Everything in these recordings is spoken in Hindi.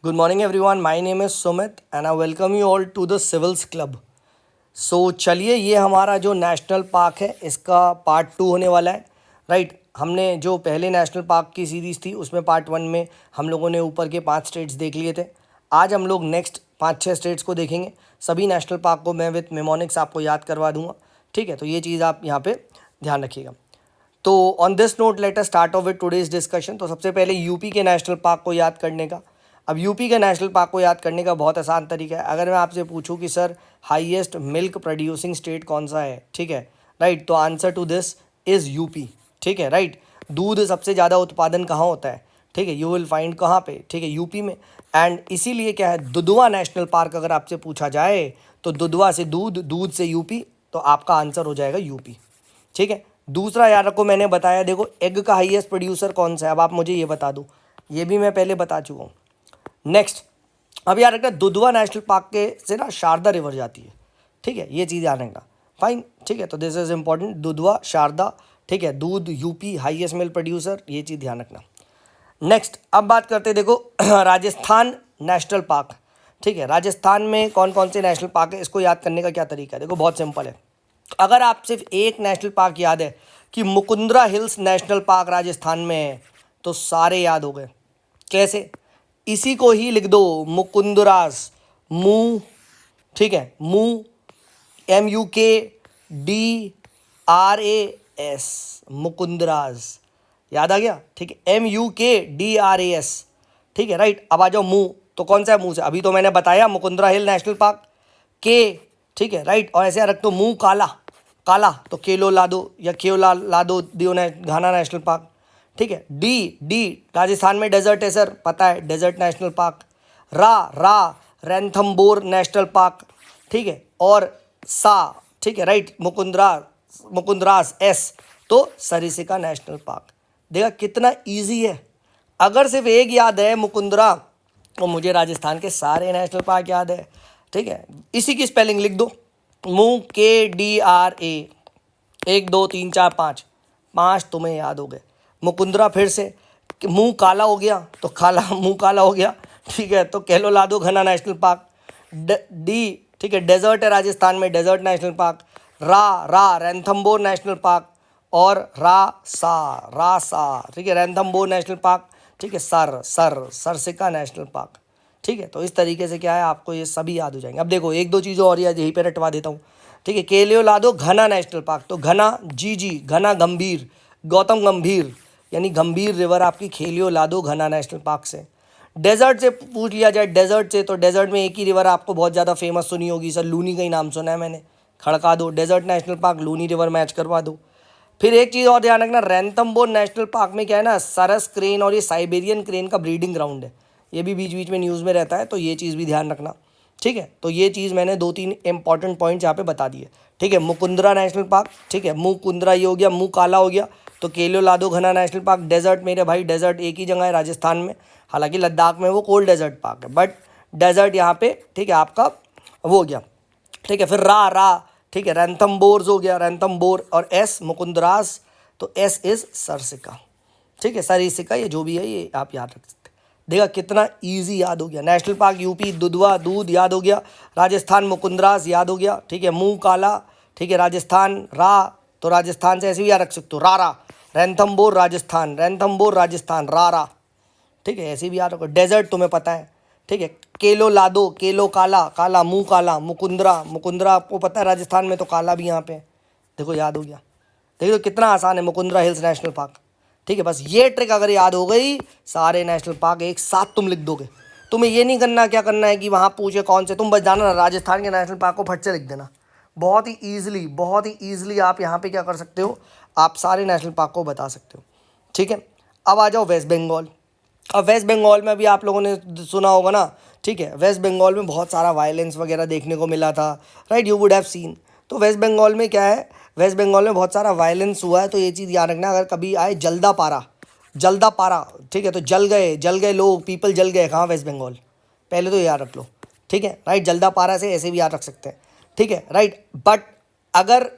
Good morning everyone. My name is Sumit and I welcome you all to the Civils Club. So चलिए ये हमारा जो नेशनल पार्क है इसका पार्ट 2 होने वाला है राइट। हमने जो पहले नेशनल पार्क की सीरीज़ थी उसमें पार्ट 1 में हम लोगों ने ऊपर के 5 स्टेट्स देख लिए थे। आज हम लोग नेक्स्ट 5-6 स्टेट्स को देखेंगे। सभी नेशनल पार्क को मैं विथ मेमोनिक्स आपको याद करवा दूंगा, ठीक है। तो ये चीज़ आप यहाँ पे ध्यान रखिएगा। तो on this note let us start of with today's discussion. तो सबसे पहले यूपी के नेशनल पार्क को याद करने का। अब यूपी के नेशनल पार्क को याद करने का बहुत आसान तरीका है। अगर मैं आपसे पूछूं कि sir highest milk producing state कौन सा है, ठीक है राइट, तो answer to this is UP, ठीक है राइट। दूध सबसे ज़्यादा उत्पादन कहाँ होता है, ठीक है, यू विल फाइंड कहाँ पे, ठीक है, यूपी में। एंड इसीलिए क्या है, दुधवा नेशनल पार्क अगर आपसे पूछा जाए तो दुधवा से दूध, दूध से यूपी, तो आपका आंसर हो जाएगा यूपी, ठीक है। दूसरा याद रखो, मैंने बताया देखो एग का हाईएस्ट प्रोड्यूसर कौन सा है। अब आप मुझे ये बता दो, ये भी मैं पहले बता चुका हूँ। नेक्स्ट, अब याद रखना दुधवा नेशनल पार्क के से ना शारदा रिवर जाती है, ठीक है, ये चीज़ याद रखना, फाइन, ठीक है। तो this is important, Dudhwa Sharda, ठीक है, दूध यूपी हाईएस्ट मिल्क प्रोड्यूसर, ये चीज़ ध्यान रखना। नेक्स्ट, अब बात करते हैं देखो राजस्थान नेशनल पार्क, ठीक है। राजस्थान में कौन कौन से नेशनल पार्क है, इसको याद करने का क्या तरीका है, देखो बहुत सिंपल है। अगर आप सिर्फ एक नेशनल पार्क याद है कि Mukundra hills national park Rajasthan में है, तो सारे याद हो गए। कैसे, इसी को ही लिख दो, मुकुंदरास, मू, ठीक है, मू, MUKDRAS, मुकुंदरास, याद आ गया, ठीक है, MUKDRAS, ठीक है राइट। अब आ जाओ मू, तो कौन सा है मू से, अभी तो मैंने बताया मुकुंदरा हिल नेशनल पार्क के, ठीक है राइट। और ऐसे रख दो मू काला, काला तो केलो लादो या केओला लादो दियो घाना नेशनल पार्क, ठीक है। डी, डी राजस्थान में डेजर्ट है सर, पता है, डेजर्ट नेशनल पार्क। रा रैनथम्बोर नेशनल पार्क, ठीक है। और सा, ठीक है राइट, मुकुंदरास, एस तो सरिस्का नेशनल पार्क। देखा कितना इजी है। अगर सिर्फ एक याद है मुकुंदरा, तो मुझे राजस्थान के सारे नेशनल पार्क याद है, ठीक है। इसी की स्पेलिंग लिख दो, MUKDRA, 1 2 3 4 5, 5 तुम्हें याद हो गए। मुकुंदरा फिर से, मुंह काला हो गया तो काला, मुंह काला हो गया, ठीक है, तो केलो लादो घना नेशनल पार्क। डी, ठीक है, डेजर्ट है राजस्थान में, डेजर्ट नेशनल पार्क। रा रैनथम्बोर नेशनल पार्क। और रा सा, ठीक है, रैनथम्बोर नेशनल पार्क, ठीक है। सरसिका नेशनल पार्क, ठीक है। तो इस तरीके से क्या है, आपको ये सभी याद हो जाएंगे। अब देखो एक दो चीज़ें और याद यहीं पे रटवा देता हूँ, ठीक है। केलियो लादो घना नेशनल पार्क, तो घना, जी घना, गंभीर, गौतम गंभीर, यानी गंभीर रिवर आपकी खेलियो लादो घना नेशनल पार्क से। डेजर्ट से पूछ लिया जाए, डेजर्ट से, तो डेजर्ट में एक ही रिवर आपको बहुत ज़्यादा फेमस सुनी होगी सर, लूनी का ही नाम सुना है मैंने, खड़का दो, desert national park, Luni river match करवा दो। फिर एक चीज़ और ध्यान रखना, रैनथम्बोर नेशनल पार्क में क्या है ना, सरस क्रेन और ये साइबेरियन क्रेन का ब्रीडिंग ग्राउंड है, ये भी बीच बीच में न्यूज़ में रहता है, तो ये चीज़ भी ध्यान रखना, ठीक है। तो ये चीज़ मैंने 2-3 इंपॉर्टेंट पॉइंट्स यहाँ पे बता दिए, ठीक है। मुकुंदरा नेशनल पार्क, ठीक है, मुँह कुंदरा ये हो गया, मुँह काला हो गया, तो केलियो लादो घना नेशनल पार्क। डेजर्ट मेरे भाई, डेजर्ट एक ही जगह है राजस्थान में, हालांकि लद्दाख में वो कोल्ड डेजर्ट पार्क है, बट डेजर्ट यहाँ पे, ठीक है, आपका वो हो गया, ठीक है। फिर रा, ठीक है, रैनथम्बोर्स हो गया, रैनथम्बोर, और एस मुकुंदरास, तो एस इज सरसिका, ठीक है, सरिस्का, ये जो भी है ये आप याद रख सकते हैं। देखा कितना इजी याद हो गया। नेशनल पार्क यूपी, दुधवा दूध याद हो गया, राजस्थान मुकुंदरास याद हो गया, ठीक है, मुँह काला, ठीक है, राजस्थान रा, तो राजस्थान से ऐसे भी याद रख सकते हो, रा, रैनथम्बोर राजस्थान, रैनथम्बोर राजस्थान, रा, ठीक है, ऐसे भी याद रखो। डेजर्ट तुम्हें पता है, ठीक है, केलो लादो, केलो काला, काला मुँह काला, मुकुंदरा आपको पता है राजस्थान में, तो काला भी यहाँ पे, देखो याद हो गया। देखो कितना आसान है, मुकुंदरा हिल्स नेशनल पार्क, ठीक है। बस ये ट्रिक अगर याद हो गई, सारे नेशनल पार्क एक साथ तुम लिख दोगे। तुम्हें ये नहीं करना, क्या करना है कि वहाँ पूछे कौन से, तुम बस जाना ना राजस्थान के नेशनल पार्क को फट से लिख देना। बहुत ही ईजिली आप यहाँ पे क्या कर सकते हो, आप सारे नेशनल पार्क को बता सकते हो, ठीक है। अब आ जाओ वेस्ट बंगाल। अब वेस्ट बंगाल में भी आप लोगों ने सुना होगा ना, ठीक है, वेस्ट बंगाल में बहुत सारा वायलेंस वगैरह देखने को मिला था, right, you would have seen. तो वेस्ट बंगाल में क्या है, वेस्ट बंगाल में बहुत सारा वायलेंस हुआ है, तो ये चीज़ याद रखना। अगर कभी आए जल्दापारा, ठीक है, तो जल गए लोग, पीपल जल गए, कहाँ, वेस्ट बंगाल, पहले तो याद रख लो, ठीक है राइट। जल्दापारा से ऐसे भी याद रख सकते हैं, ठीक है राइट। बट अगर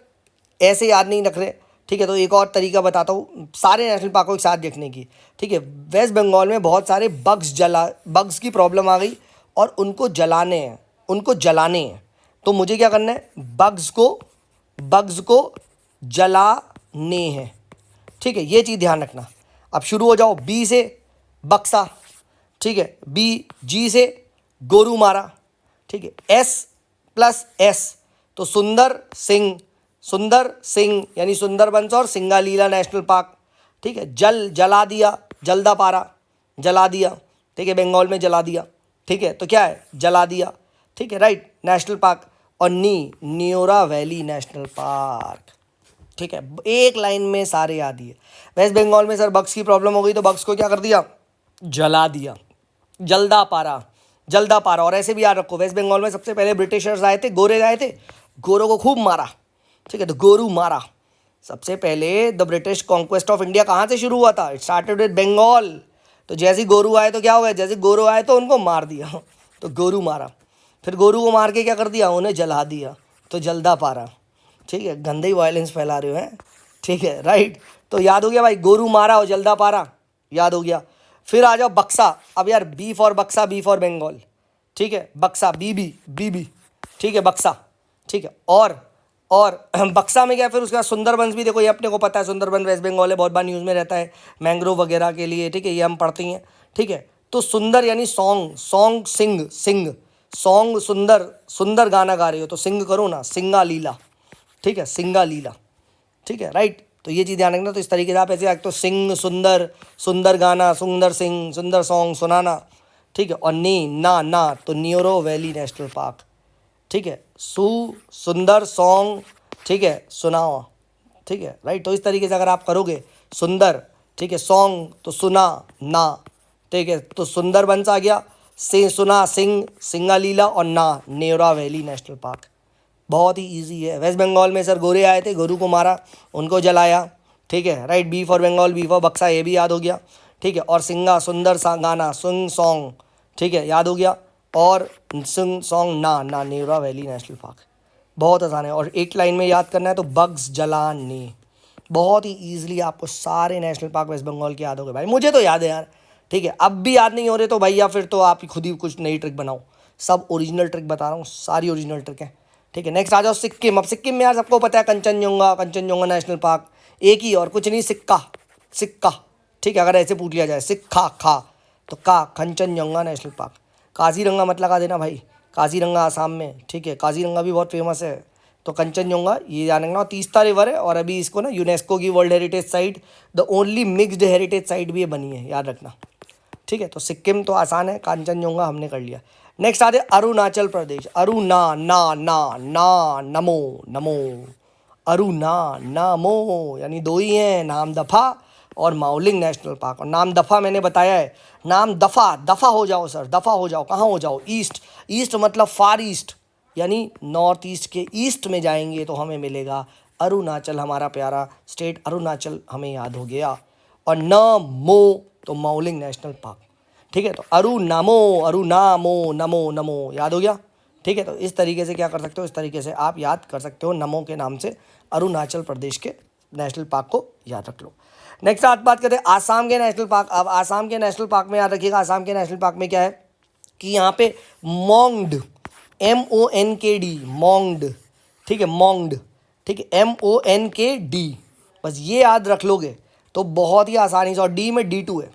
ऐसे याद नहीं रख रहे, ठीक है, तो एक और तरीका बताता हूँ सारे नेशनल पार्क को एक साथ देखने की। ठीक है, वेस्ट बंगाल में बहुत सारे बग्स की प्रॉब्लम आ गई और उनको जलाने हैं। तो मुझे क्या करना है, बग्स को जलाने हैं। ठीक है, ये चीज़ ध्यान रखना। अब शुरू हो जाओ, बी से बक्सा, ठीक है, जी से गोरुमारा, ठीक है, S+S तो सुंदर सिंह यानी सुंदरबंस और सिंगालीला नेशनल पार्क। ठीक है, जला दिया, जल्दापारा जला दिया। ठीक है, बंगाल में जला दिया। ठीक है, तो क्या है, जला दिया। ठीक है, राइट, नेशनल पार्क। और न्योरा वैली नेशनल पार्क। ठीक है, एक लाइन में सारे याद दिए। वेस्ट बंगाल में सर बग्स की प्रॉब्लम हो गई तो बग्स को क्या कर दिया, जला दिया, जल्दापारा। और ऐसे भी याद रखो, वेस्ट बंगाल में सबसे पहले ब्रिटिशर्स आए थे, गोरे आए थे, गोरों को खूब मारा। ठीक है, तो गोरू मारा। सबसे पहले the British conquest of India कहाँ से शुरू हुआ था, इट स्टार्टेड विद बंगाल। तो जैसे गोरू आए तो क्या हो गया, जैसे गोरू आए तो उनको मार दिया, तो गोरू मारा। फिर गोरू को मार के क्या कर दिया, उन्हें जला दिया, तो जल्दापारा। ठीक है, गंदे ही वायलेंस फैला रहे हो हैं। ठीक है, राइट, तो याद हो गया भाई, गोरू मारा और जल्दापारा याद हो गया। फिर आ जाओ बक्सा। अब यार बी फॉर बक्सा, बी फॉर बंगाल। ठीक है, बक्सा, बीबी। ठीक है, बक्सा। ठीक है, और बक्सा में क्या, फिर उसके बाद सुंदरबंस भी देखो, ये अपने को पता है, सुंदरबन वेस्ट बंगाल है, बहुत बार न्यूज़ में रहता है, मैंग्रोव वगैरह के लिए। ठीक है, ये हम पढ़ते हैं। ठीक है, तो सुंदर यानी सॉन्ग सिंग सॉन्ग, सुंदर गाना गा रही हो तो सिंग करो ना, सिंगालीला। ठीक है, सिंगालीला। ठीक है, राइट, तो ये चीज़ ध्यान रखना। तो इस तरीके से आप ऐसे तो सिंग, सुंदर गाना, सुंदर सिंग, सुंदर सॉन्ग सुनाना। ठीक है, और ना तो न्योरा वैली नेशनल पार्क। ठीक है, सुंदर सॉन्ग, ठीक है, सुनाओ। ठीक है, राइट, तो इस तरीके से अगर आप करोगे, सुंदर, ठीक है, सॉन्ग तो सुना ना। ठीक है, तो सुंदरबंस आ गया, से सुना सिंगालीला, और ना न्योरा वैली नेशनल पार्क। बहुत ही इजी है। वेस्ट बंगाल में सर गोरे आए थे, गोरू को मारा, उनको जलाया। ठीक है, right, B for Bengal, B for Buxa, ये भी याद हो गया। ठीक है, और सिंगा, सुंदर सा गाना, सॉन्ग, ठीक है, याद हो गया। और सॉन्ग ना न्योरा वैली नेशनल पार्क। बहुत आसान है, और एक लाइन में याद करना है तो बग्स जलाने। बहुत ही ईजिली आपको सारे नेशनल पार्क वेस्ट बंगाल के याद हो गए भाई, मुझे तो याद है यार। ठीक है, अब भी याद नहीं हो रहे तो भैया फिर तो आप खुद ही कुछ नई ट्रिक बनाओ। सब ओरिजिनल ट्रिक बता रहा हूँ, सारी ओरिजिनल ट्रिक है। ठीक है, नेक्स्ट आ जाओ सिक्किम। अब सिक्किम में यार सबको पता है कंचनजंगा नेशनल पार्क, एक ही और कुछ नहीं, सिक्का। ठीक है, अगर ऐसे पूछ लिया जाए सिक्का खा तो कंचनजंगा नेशनल पार्क। काजीरंगा मत लगा देना भाई, काजीरंगा आसाम में। ठीक है, काजीरंगा भी बहुत फेमस है, तो कंचनजंगा ये जानना। तीस्ता रिवर है, और अभी इसको ना यूनेस्को की world heritage site, the only mixed heritage site भी ये बनी है, याद रखना। ठीक है, तो सिक्किम तो आसान है, कंचनजंगा हमने कर लिया। नेक्स्ट आते अरुणाचल प्रदेश। नमो नमो यानी दो ही हैं, नामदफा और माउलिंग नेशनल पार्क। और नामदफा मैंने बताया है, नाम दफा हो जाओ सर, दफा हो जाओ। कहाँ हो जाओ, ईस्ट मतलब फार ईस्ट, यानी नॉर्थ ईस्ट के ईस्ट में जाएंगे तो हमें मिलेगा अरुणाचल, हमारा प्यारा स्टेट अरुणाचल हमें याद हो गया। और नमो तो माउलिंग नेशनल पार्क। ठीक है, तो नमो याद हो गया। ठीक है, तो इस तरीके से क्या कर सकते हो, इस तरीके से आप याद कर सकते हो, नमो के नाम से अरुणाचल प्रदेश के नेशनल पार्क को याद रख लो। नेक्स्ट बात करते हैं आसाम के नेशनल पार्क। अब आसाम के नेशनल पार्क में याद रखिएगा, आसाम के नेशनल पार्क में क्या है कि यहाँ पे मोंगड, MONKD, मोंगड। ठीक है, मोंगड। ठीक है, MONKD, बस ये याद रख लोगे तो बहुत ही आसानी से, और डी में D2 है,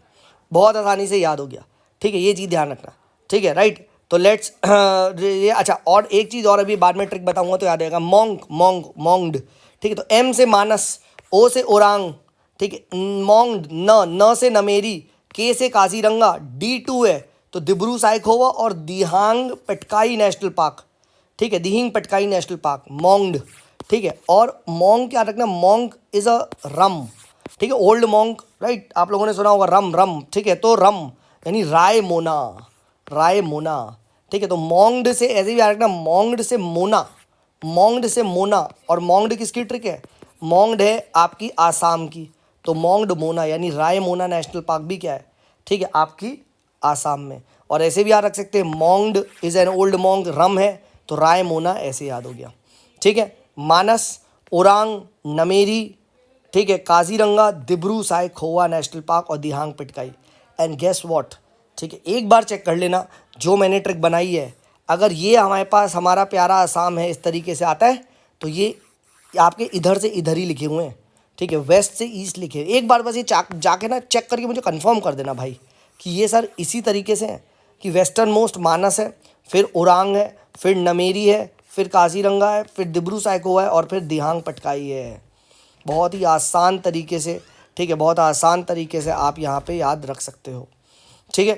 बहुत आसानी से याद हो गया। ठीक है, ये चीज़ ध्यान रखना। ठीक है, राइट, तो लेट्स ये अच्छा, और एक चीज़ और अभी बाद में ट्रिक बताऊंगा तो याद आएगा, मोंगड। ठीक है, तो M से मानस, O से ओरांग। ठीक है, मोंगड, न से नमेरी, K से काजीरंगा, D2 है तो दिब्रू साइखोवा और दिहांग पटकाई नेशनल पार्क। ठीक है, दिहिंग पटकाई नेशनल पार्क, मोंगड। ठीक है, और मोंग क्या रखना, मोंग इज अ रम। ठीक है, ओल्ड मोंग, राइट, आप लोगों ने सुना होगा रम। ठीक है, तो रम यानी राय मोना। ठीक है, तो मोंगड से ऐसे भी याद रखना, मोंगड से मोना। और मोंगड किसकी ट्रिक है, मोंगड है आपकी आसाम की, तो मोंगड मोना यानी राय मोना नेशनल पार्क भी क्या है, ठीक है, आपकी आसाम में। और ऐसे भी याद रख सकते हैं, मोंगड इज एन ओल्ड मोंग, रम है तो राय मोना, ऐसे याद हो गया। ठीक है, मानस, ओरांग, नमेरी, ठीक है, काजीरंगा, दिब्रू सायखोवा नेशनल पार्क और दिहांग पिटकाई। एंड गेस व्हाट, ठीक है, एक बार चेक कर लेना जो मैंने ट्रिक बनाई है, अगर ये हमारे पास हमारा प्यारा आसाम है इस तरीके से आता है तो ये आपके इधर से इधर ही लिखे हुए हैं, ठीक है, वेस्ट से ईस्ट लिखे। एक बार बस ये जाके ना चेक करके मुझे कंफर्म कर देना भाई कि ये सर इसी तरीके से है कि वेस्टर्न मोस्ट मानस है, फिर ओरांग है, फिर नमेरी है, फिर काजीरंगा है, फिर दिब्रू सायखोवा है और फिर दिहांग पटकाई है। बहुत ही आसान तरीके से, ठीक है, बहुत आसान तरीके से आप यहाँ पे याद रख सकते हो, ठीक है,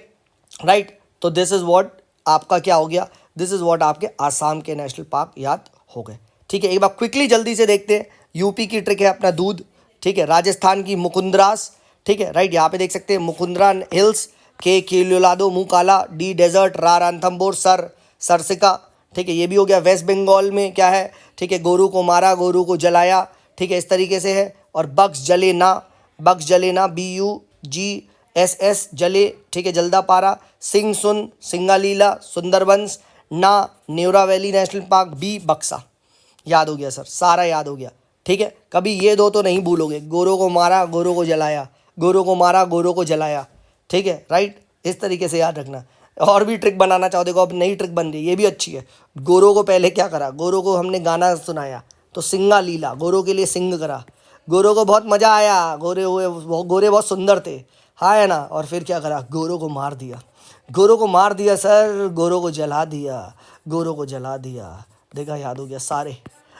राइट। तो दिस इज़ व्हाट आपका क्या हो गया, दिस इज़ व्हाट आपके आसाम के नेशनल पार्क याद हो गए, ठीक है। एक बार क्विकली जल्दी से देखते हैं। यूपी की ट्रिक है अपना दूध, ठीक है, राजस्थान की मुकुंदरास, ठीक है, राइट, यहाँ पे देख सकते हैं मुकुंदरा हिल्स, के केलोलादो मुँह काला, डी डेजर्ट, रा रानथम्बोर सरसिका, ठीक है, ये भी हो गया। वेस्ट बंगाल में क्या है, ठीक है, गोरू को मारा गोरू को जलाया, ठीक है, इस तरीके से है। और बक्स जले ना, BUGSS जले, ठीक है, जल्दापारा, सिंह सुन, सिंगालीला, सुंदरबंस, ना Neora valley national park, B Buxa. याद हो गया सर, सारा याद हो गया, ठीक है। कभी ये दो तो नहीं भूलोगे, गोरों को मारा गोरों को जलाया, गोरों को मारा गोरों को जलाया, ठीक है, राइट, इस तरीके से याद रखना। और भी ट्रिक बनाना चाहो, देखो अब नई ट्रिक बन रही है, ये भी अच्छी है। गोरों को पहले क्या करा, गोरों को हमने गाना सुनाया तो सिंगा लीला, गोरों के लिए सिंग करा, गोरों को बहुत मज़ा आया, गोरे बहुत सुंदर थे, हाँ है ना। और फिर क्या करा, गोरों को मार दिया, गोरों को मार दिया सर, गोरों को जला दिया, गोरों को जला दिया। देखा, याद हो गया सारे।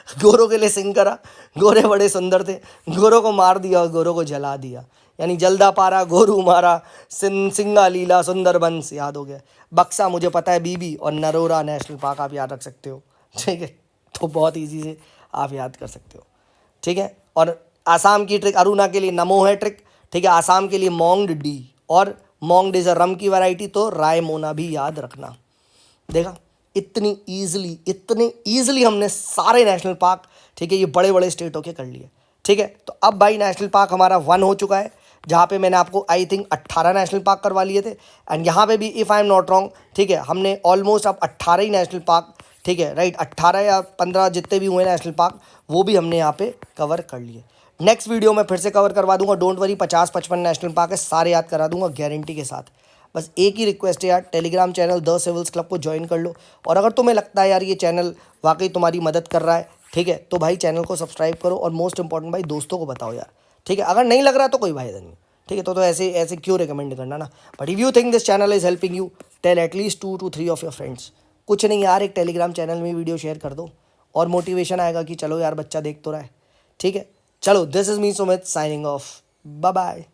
गोरों के लिए सिंग करा, गोरे बड़े सुंदर थे, गोरों को मार दिया और गोरों को जला दिया, यानी जल्दापारा, गोरू मारा, सिंगा लीला, सुंदरबंस, याद हो गया। बक्सा मुझे पता है बीबी, और नरोरा नेशनल पार्क आप याद रख सकते हो, ठीक है। तो बहुत इजी से आप याद कर सकते हो, ठीक है। और आसाम की ट्रिक, अरुणा के लिए नमो है ट्रिक, ठीक है, आसाम के लिए मोंगड डी, और मोंगड इज अ रम की वैरायटी, तो रायमोना भी याद रखना। देखा, इतने ईजिली हमने सारे नेशनल पार्क, ठीक है, ये बड़े बड़े स्टेटों के कर लिए, ठीक है। तो अब भाई नेशनल पार्क हमारा 1 हो चुका है, जहाँ पे मैंने आपको आई थिंक 18 नेशनल पार्क करवा लिए थे। एंड यहाँ पे भी if I am not wrong, ठीक है, हमने ऑलमोस्ट अब 18 ही नेशनल पार्क, ठीक है, राइट, 18 या 15 जितने भी हुए नेशनल पार्क वो भी हमने यहाँ पे कवर कर लिए। नेक्स्ट वीडियो में फिर से कवर करवा दूंगा, डोंट वरी, 50-55 नेशनल पार्क है, सारे याद करा दूंगा गारंटी के साथ। बस एक ही रिक्वेस्ट है यार, Telegram channel the civils club को ज्वाइन कर लो। और अगर तुम्हें लगता है यार ये चैनल वाकई तुम्हारी मदद कर रहा है, ठीक है, तो भाई चैनल को सब्सक्राइब करो, और मोस्ट इंपॉर्टेंट भाई दोस्तों को बताओ यार, ठीक है। अगर नहीं लग रहा तो कोई फायदा नहीं, ठीक है, तो ऐसे क्यों रिकमेंड करना ना। But if you think this channel is helping you, tell at least 2 to 3 of your friends. कुछ नहीं यार, एक टेलीग्राम चैनल में वीडियो शेयर कर दो, और मोटिवेशन आएगा कि चलो यार बच्चा देख तो रहा है, ठीक है। चलो, this is me Sumit signing off, bye bye.